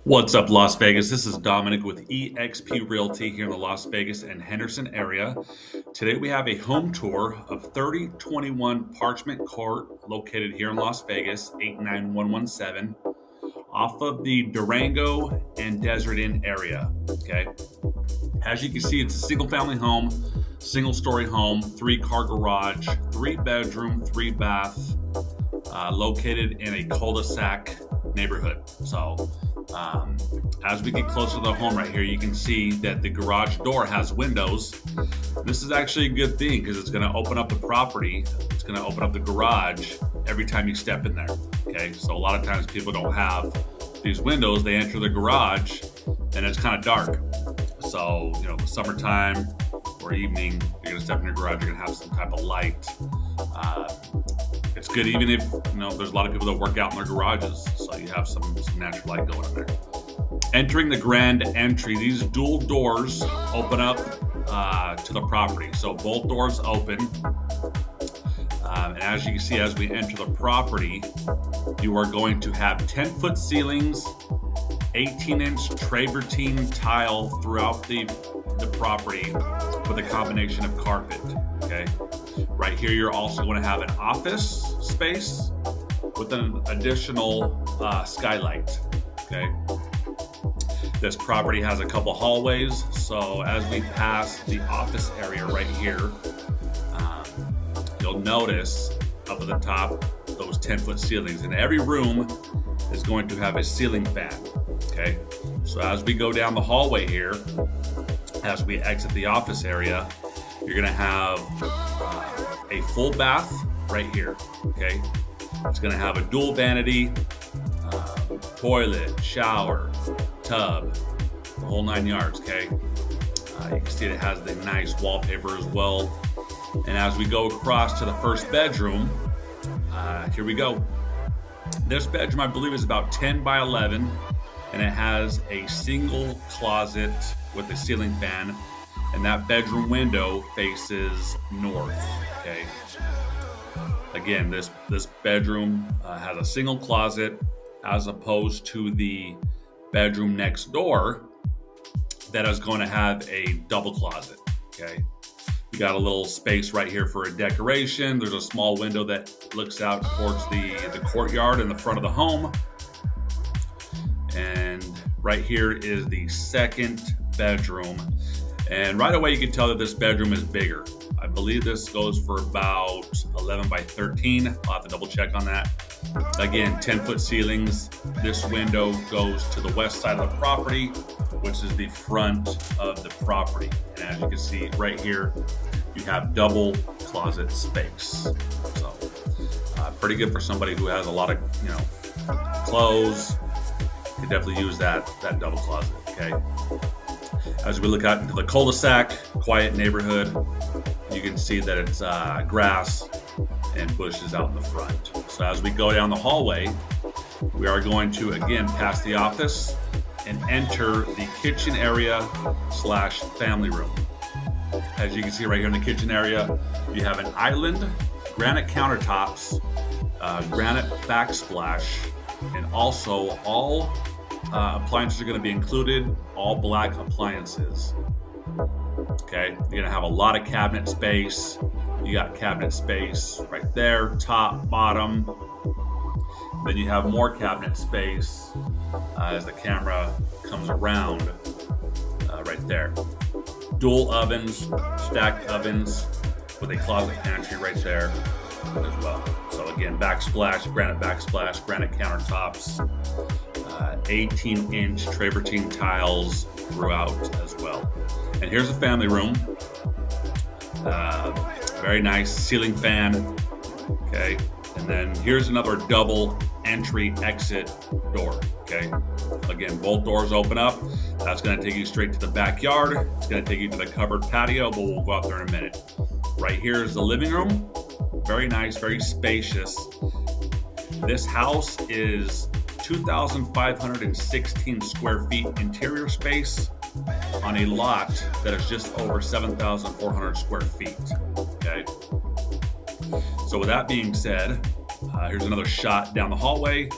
What's up, Las Vegas? This is Dominic with eXp Realty here in the Las Vegas and Henderson area. Today we have a home tour of 3021 Parchment Court located here in Las Vegas, 89117, off of the Durango and Desert Inn area. Okay. As you can see, it's a single family home, single story home, 3-car garage, 3-bedroom, 3-bath, located in a cul-de-sac neighborhood. So as we get closer to the home right here, you can see that the garage door has windows. This is actually a good thing because it's going to open up the property. It's going to open up the garage every time you step in there. Okay, so a lot of times people don't have these windows. They enter the garage and it's kind of dark. So, the summertime or evening, you're going to step in your garage, you're going to have some type of light. It's good even if, there's a lot of people that work out in their garages, so you have some natural light going in there. Entering the grand entry, these dual doors open up to the property. So both doors open. And as you can see, as we enter the property, you are going to have 10-foot ceilings, 18-inch travertine tile throughout the property with a combination of carpet. Okay. Right here, you're also going to have an office space with an additional skylight. Okay. This property has a couple hallways, so as we pass the office area right here, you'll notice up at the top those 10-foot ceilings, and every room is going to have a ceiling fan. Okay. So as we go down the hallway here, as we exit the office area, you're going to have a full bath right here. Okay, it's going to have a dual vanity, toilet, shower, tub, the whole 9 yards. Okay, you can see it has the nice wallpaper as well. And as we go across to the first bedroom, here we go. This bedroom, I believe, is about 10 by 11, and it has a single closet with a ceiling fan. And that bedroom window faces north. Okay. Again, this bedroom has a single closet as opposed to the bedroom next door that is going to have a double closet. Okay. We got a little space right here for a decoration. There's a small window that looks out towards the courtyard in the front of the home. And right here is the second bedroom. And right away, you can tell that this bedroom is bigger. I believe this goes for about 11 by 13. I'll have to double check on that. Again, 10-foot ceilings. This window goes to the west side of the property, which is the front of the property. And as you can see right here, you have double closet space. So pretty good for somebody who has a lot of, clothes. You could definitely use that double closet, okay? As we look out into the cul-de-sac, quiet neighborhood, you can see that it's grass and bushes out in the front. So as we go down the hallway, we are going to again pass the office and enter the kitchen area / family room. As you can see right here in the kitchen area, you have an island, granite countertops, granite backsplash, and also all appliances are going to be included, all black appliances. Okay, you're going to have a lot of cabinet space. You got cabinet space right there, top, bottom. Then you have more cabinet space as the camera comes around right there. Dual ovens, stacked ovens with a closet pantry right there as well. So again, backsplash, granite countertops, 18-inch travertine tiles throughout as well. And here's a family room. Very nice ceiling fan. Okay, and then here's another double entry exit door. Okay, again, both doors open up. That's going to take you straight to the backyard. It's going to take you to the covered patio, but we'll go out there in a minute. Right here is the living room. Very nice, very spacious. This house is 2,516 square feet interior space on a lot that is just over 7,400 square feet. Okay. So with that being said, here's another shot down the hallway.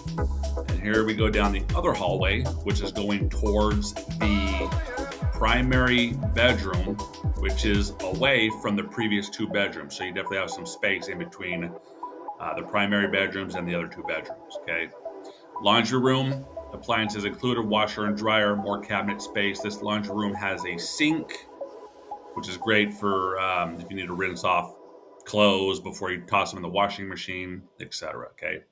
And here we go down the other hallway, which is going towards the primary bedroom, which is away from the previous 2 bedrooms. So you definitely have some space in between the primary bedrooms and the other 2 bedrooms, okay? Laundry room, appliances included, washer and dryer, more cabinet space. This laundry room has a sink, which is great for if you need to rinse off clothes before you toss them in the washing machine, etc. Okay.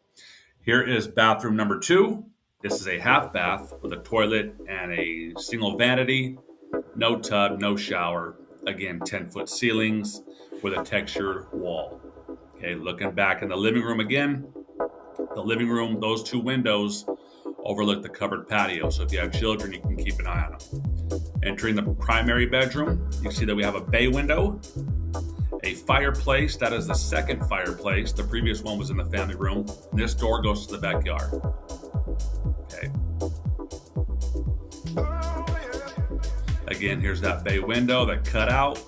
Here is bathroom number 2. This is a half bath with a toilet and a single vanity, no tub, no shower. Again, 10-foot ceilings with a textured wall. Okay, looking back in the living room again. The living room, those 2 windows overlook the covered patio. So if you have children, you can keep an eye on them. Entering the primary bedroom, you see that we have a bay window, a fireplace. That is the second fireplace. The previous one was in the family room. This door goes to the backyard. Okay. Again, here's that bay window that cut out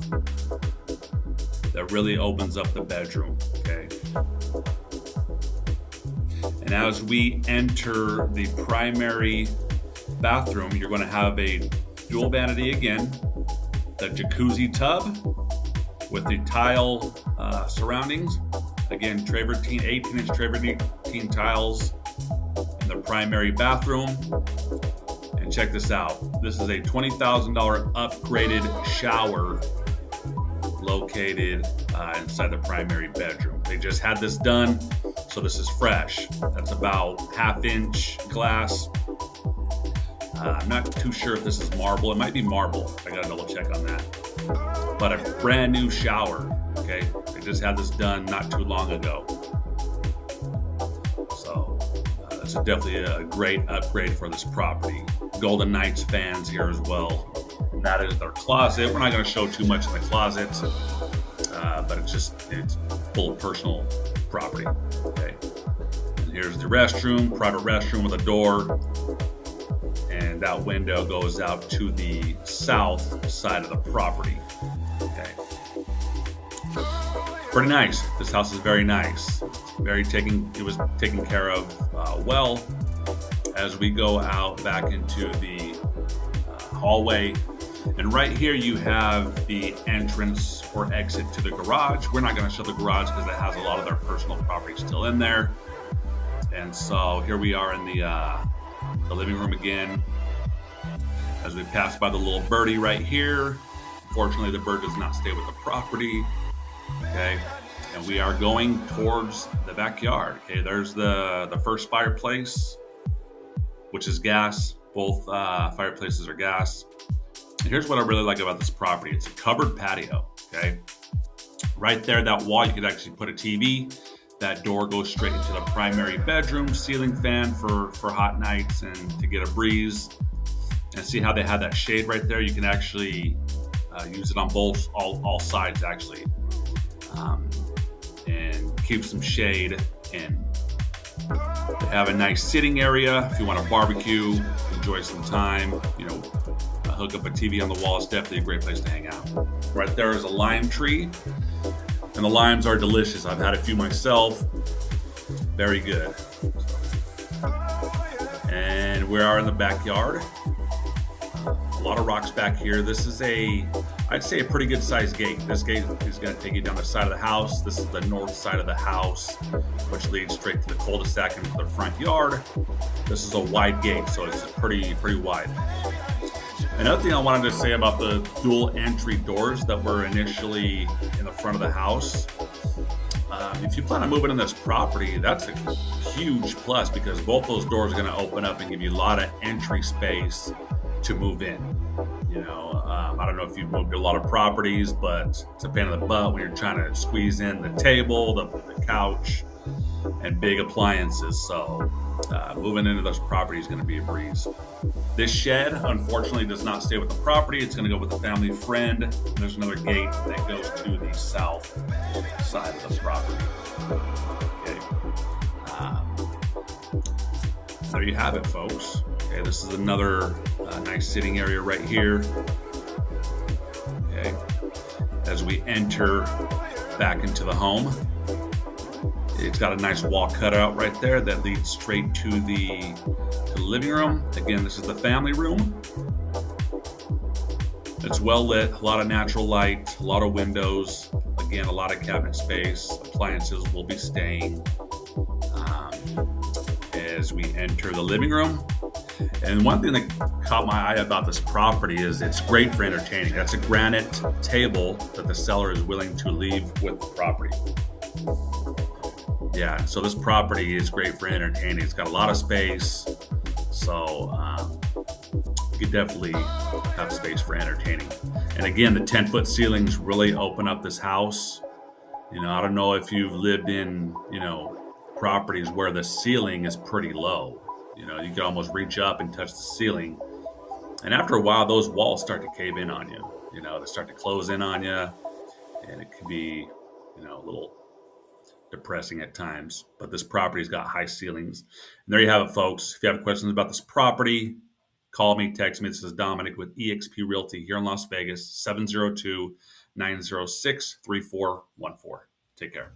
that really opens up the bedroom. Okay. And as we enter the primary bathroom, you're going to have a dual vanity again, the jacuzzi tub with the tile surroundings. Again, Travertine, 18-inch Travertine tiles in the primary bathroom. And check this out. This is a $20,000 upgraded shower located inside the primary bedroom. They just had this done, so this is fresh. That's about 1/2-inch glass. I'm not too sure if this is marble. It might be marble. I gotta double check on that. But a brand new shower, okay? They just had this done not too long ago. So this is definitely a great upgrade for this property. Golden Knights fans here as well. And that is their closet. We're not gonna show too much in the closet, but it's full of personal property, okay? And here's the restroom, private restroom with a door. And that window goes out to the south side of the property. Okay. Pretty nice. This house is very nice. It was taken care of well. As we go out back into the hallway, and right here you have the entrance or exit to the garage. We're not going to show the garage because it has a lot of their personal property still in there. And so here we are in the living room again. As we pass by the little birdie right here. Unfortunately, the bird does not stay with the property. Okay, and we are going towards the backyard. Okay, there's the first fireplace, which is gas. Both fireplaces are gas. And here's what I really like about this property. It's a covered patio. Okay, right there, that wall, you could actually put a TV. That door goes straight into the primary bedroom, ceiling fan for hot nights and to get a breeze. And see how they have that shade right there? You can actually use it on all sides actually, and keep some shade in. They have a nice sitting area if you want to barbecue, enjoy some time. Hook up a TV on the wall. It's definitely a great place to hang out. Right there is a lime tree. And the limes are delicious. I've had a few myself. Very good. And we are in the backyard. A lot of rocks back here. This is I'd say a pretty good sized gate. This gate is going to take you down the side of the house. This is the north side of the house, which leads straight to the cul-de-sac into the front yard. This is a wide gate, so it's pretty wide. Another thing I wanted to say about the dual entry doors that were initially in the front of the house. If you plan on moving in this property, that's a huge plus because both those doors are going to open up and give you a lot of entry space to move in. I don't know if you've moved to a lot of properties, but it's a pain in the butt when you're trying to squeeze in the table, the couch, and big appliances. So moving into this property is going to be a breeze. This shed, unfortunately, does not stay with the property. It's going to go with a family friend. There's another gate that goes to the south side of the property. Okay. There you have it, folks. Okay, this is another nice sitting area right here. Okay, as we enter back into the home. It's got a nice wall cutout right there that leads straight to the living room. Again, this is the family room. It's well lit, a lot of natural light, a lot of windows. Again, a lot of cabinet space. Appliances will be staying as we enter the living room. And one thing that caught my eye about this property is it's great for entertaining. That's a granite table that the seller is willing to leave with the property. Yeah, so this property is great for entertaining. It's got a lot of space, so you could definitely have space for entertaining. And again, the 10-foot ceilings really open up this house. You know, I don't know if you've lived in, properties where the ceiling is pretty low. You know, you can almost reach up and touch the ceiling. And after a while, those walls start to cave in on you. You know, they start to close in on you. And it can be, a little depressing at times. But this property's got high ceilings. And there you have it, folks. If you have questions about this property, call me, text me. This is Dominic with eXp Realty here in Las Vegas, 702-906-3414. Take care.